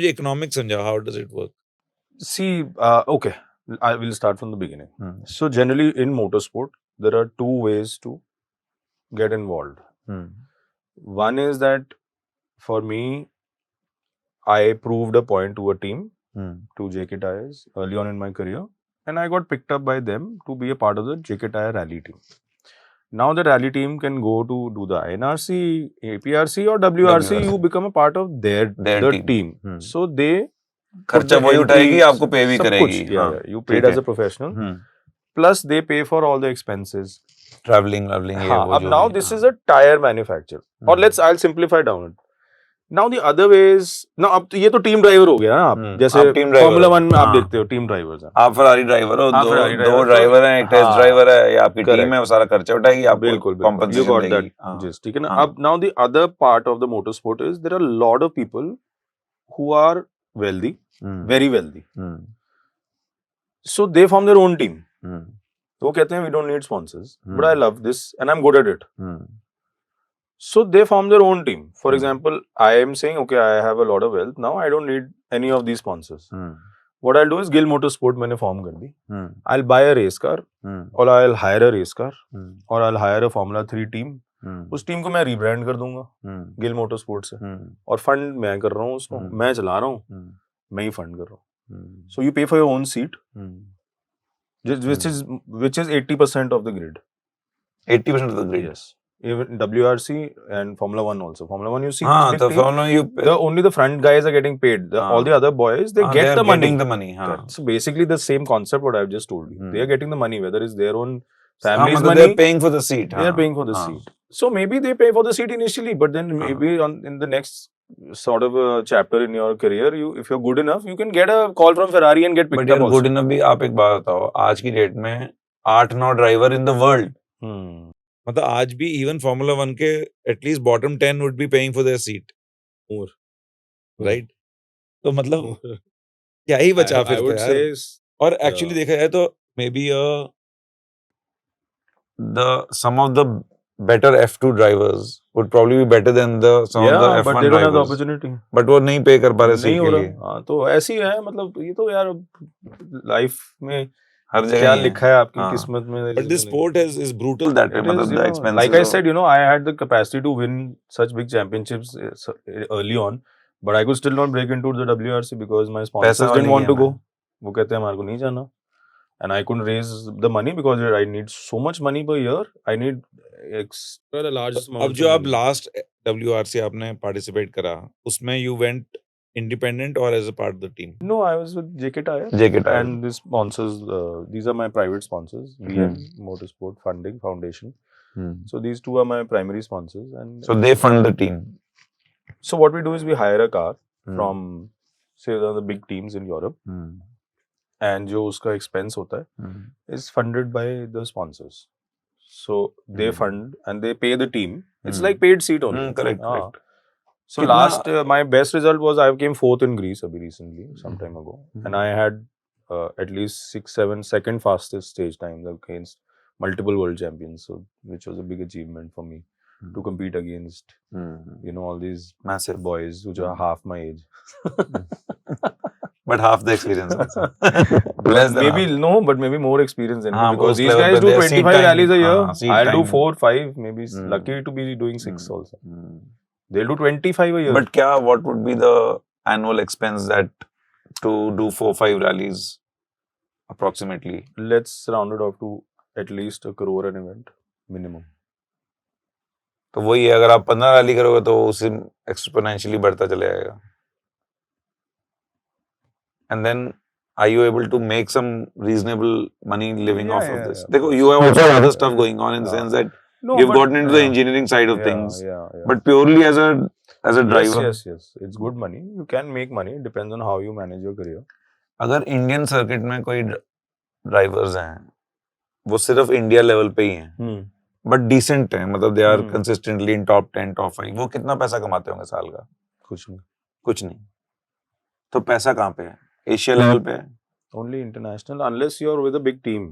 मुझे इकोनॉमिक समझाओ, how does it work? See, okay, I will start from the beginning. So generally in motorsport, there are two ways to get involved. One is that for me, I proved a point to a team, to JK Tires early on in my career, and I got picked up by them to be a part of the JK Tire rally team. Now the rally team can go to do the NRC, APRC or WRC. You become a part of their team. So they खर्चा वही उठाएगी, आपको पे भी करेगी. You paid as a professional. Plus they pay for all the expenses. Traveling, ये वो जो now this is a tire manufacturer. Or I'll simplify down it. Now the other way is, now अब ये तो टीम ड्राइवर हो गया ना आप, जैसे फॉर्मूला 1 में आप देखते हो टीम ड्राइवर्स हैं. आप फरारी ड्राइवर हो, दो ड्राइवर हैं, एक टेस्ट ड्राइवर है, या आपकी टीम है, वो सारा खर्चा उठाएगी, आप बिल्कुल compensation देगी. ठीक है ना. अब now the other part of the motorsport is there are a lot of people who are wealthy, very wealthy. So they form their own team. तो वो कहते हैं we don't need sponsors, but I love this and I'm good at it. So they form their own team. For example, I am saying, okay, I have a lot of wealth now. I don't need any of these sponsors. What I'll do is Gill Motorsport मैंने form कर दी. I'll buy a race car, or I'll hire a race car, or I'll hire a Formula 3 team. उस team को मैं rebrand कर दूंगा Gill motorsport से, और fund मैं कर रहा हूँ उसको, मैं चला रहा हूँ, मैं ही फंड कर रहा हूँ. So you pay for your own seat, which is 80% of the grid. 80% of the grid. Yes. Even WRC and Formula 1 also. Formula 1 you see, only the front guys are getting paid. All the other boys, they get the money. So basically the same concept what I've just told you. They are getting the money, whether it's their own family's money. They're paying for the seat. They are paying for the seat. So maybe they pay for the seat initially, but then maybe in the next sort of a chapter in your career, if you're good enough, you can get a call from Ferrari and get picked up also. But good enough भी, आप एक बात बताओ, आज की date में 8-9 driver in the world. मतलब आज भी even Formula 1 के at least bottom 10 would be paying for their seat. More. Right? तो मतलब क्या ही बचा फिर तो यार. और actually देखा जाए तो maybe some of the better F2 drivers would probably be better than some of the F1 but they don't have the opportunity. But वो नहीं pay कर पा रहे सीट के लिए. हाँ, तो ऐसी है, मतलब ये तो यार लाइफ में हर जगह क्या लिखा है आपकी किस्मत में. But this sport is brutal that way. मतलब the expenses. Like I said, I had the capacity to win such big championships early on, but I could still not break into the WRC because my sponsors didn't want to go. वो कहते हैं हमारे को नहीं जाना. And I couldn't raise the money because I need so much money per year. I need extra large amount. अब जो आप last WRC आपने participate करा, उसमें you went independent or as a part of the team? No, I was with JK Tire. And these sponsors, these are my private sponsors. VM Motorsport Funding Foundation. So these two are my primary sponsors. And so they fund the team. So what we do is we hire a car from, say, the big teams in Europe. And जो उसका expense होता है is funded by the sponsors. So they fund and they pay the team. It's like paid seat only. Correct. So last my best result was I came 4th in Greece recently, some time ago, and I had at least 6-7 second fastest stage times against multiple world champions. So which was a big achievement for me to compete against all these massive boys which are half my age. But half the experience also. But maybe more experience than me, because these guys do 25 rallies a year. I'll do 4, 5, maybe lucky to be doing 6 also. They'll do 25 a year. But what would be the annual expense that to do 4-5 rallies approximately? Let's round it off to at least 1 crore an event minimum. तो वही है, अगर आप 15 rally करोगे तो उससे exponentially बढ़ता चले जाएगा. And then, are you able to make some reasonable money living off of this? You have also other stuff going on in the sense that you've gotten into the engineering side of things. But purely as a driver. Yes. It's good money. You can make money. It depends on how you manage your career. अगर Indian circuit में कोई drivers हैं, वो सिर्फ India level पे ही हैं, but decent हैं, मतलब they are consistently in top 10, top 5, वो कितना पैसा कमाते होंगे साल का? कुछ नहीं. तो पैसा कहाँ पे है? एशिया लेवल पे है? Only international, unless you're with a big team.